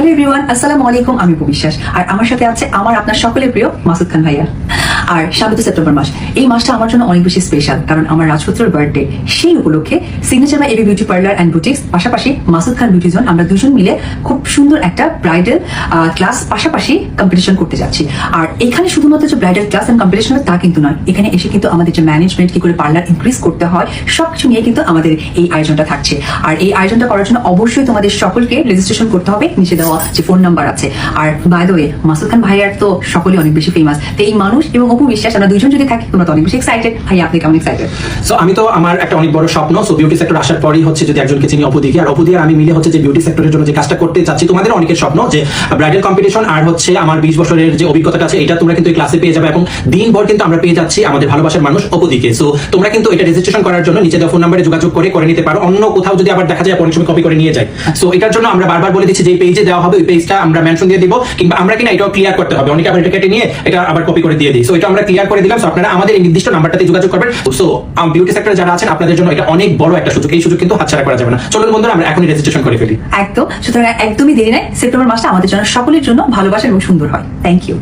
Hello everyone, আসসালামু আলাইকুম। আমি বিশ্বাস, আর আমার সাথে আছে আমার আপনার সকলের প্রিয় মাসুদ খান ভাইয়া। আর সামনে তো সেপ্টেম্বর মাস, এই মাসটা আমার জন্য অনেক বেশি স্পেশাল, কারণ আমার রাজপুত্রের বার্থডে। সেই উপলক্ষে signature by AB beauty parlour and boutiques পাশাপাশি মাসুদ খান বিউটি জোন, আমরা দুজন মিলে খুব সুন্দর একটা ব্রাইডাল ক্লাস পাশাপাশি কম্পিটিশন করতে যাচ্ছি। আর এখানে শুধুমাত্র যে ব্রাইডাল ক্লাস এন্ড কম্পিটিশন তা কিন্তু নয়, এখানে এসে কিন্তু আমাদের যে ম্যানেজমেন্ট, কি করে পার্লার ইনক্রিজ করতে হয়, সবকিছু নিয়ে কিন্তু আমাদের এই আয়োজনটা থাকছে। আর এই আয়োজনটা করার জন্য অবশ্যই তোমাদের সকলকে রেজিস্ট্রেশন করতে হবে, নিচে দেওয়া যে ফোন নাম্বার আছে। আর বাই দ্য ওয়ে, মাসুদ খান ভাইয়ার তো সকলেই অনেক বেশি ফেমাস, তো এই মানুষ এবং অপু বিশ্বাস, আমরা দুজন যদি থাকি তোমরা তো অনেক বেশি এক্সাইটেড। ভাইয়া আপনি কেমন এক্সাইটেড? সো আমি তো আমার একটা অনেক বড় স্বপ্ন, সো বিউটি সেক্টর আসার পরই হচ্ছে যদি একজনকে চিনি অপুদিকে, আর অপুদি আর আমি মিলে হচ্ছে যে বিউটি সেক্টরের জন্য যে কাজটা করতে চাচ্ছি। তোমাদের অনেকের স্বপ্ন যে ব্রাইডাল কম্পিটিশন, আর হচ্ছে আমার 20 বছরের যে অভিজ্ঞতাটা আছে এটা তোমরা কিন্তু এই ক্লাসে পেয়ে যাবে, এবং দিনভর কিন্তু আমরা পেয়ে যাচ্ছি আমাদের ভালোবাসার মানুষ অপুদিকে। সো তোমরা কিন্তু এটা রেজিস্ট্রেশন করার জন্য নিচে দেওয়া ফোন নাম্বারে যোগাযোগ করে নিতে পারো। অন্য কোথাও যদি আবার দেখা যায় অনেক সময় কপি করে নিয়ে যায়, সো এটার জন্য আমরা বারবার বলে দিচ্ছি যে পেজে দেওয়া হবে ওই পেজটা আমরা মেনশন দিয়ে দিব, কিংবা আমরা কিনা এটাও ক্লিয়ার করতে হবে। অনেকে আবার এটা কেটে নিয়ে এটা আবার কপি করে দিয়ে দিই, সো এটা আমরা ক্লিয়ার করে দিলাম। সো আপনারা আমাদের এই নির্দিষ্ট নাম্বারটাতে যোগাযোগ করবেন। সো বিউটি সেক্টরে যারা আছেন আপনাদের জন্য এটা অনেক বড় একটা সুযোগ, এই সুযোগ কিন্তু হাতছাড়া করা যাবে না। চলুন বন্ধুরা, আমরা এখনই রেজিস্ট্রেশন করে ফেলি। একদম, সুতরাং একদমই দেরি নাই, সেপ্টেম্বর মাসটা আমাদের জন্য সকলের জন্য ভালোবাসা এবং সুন্দর হয়। Thank you.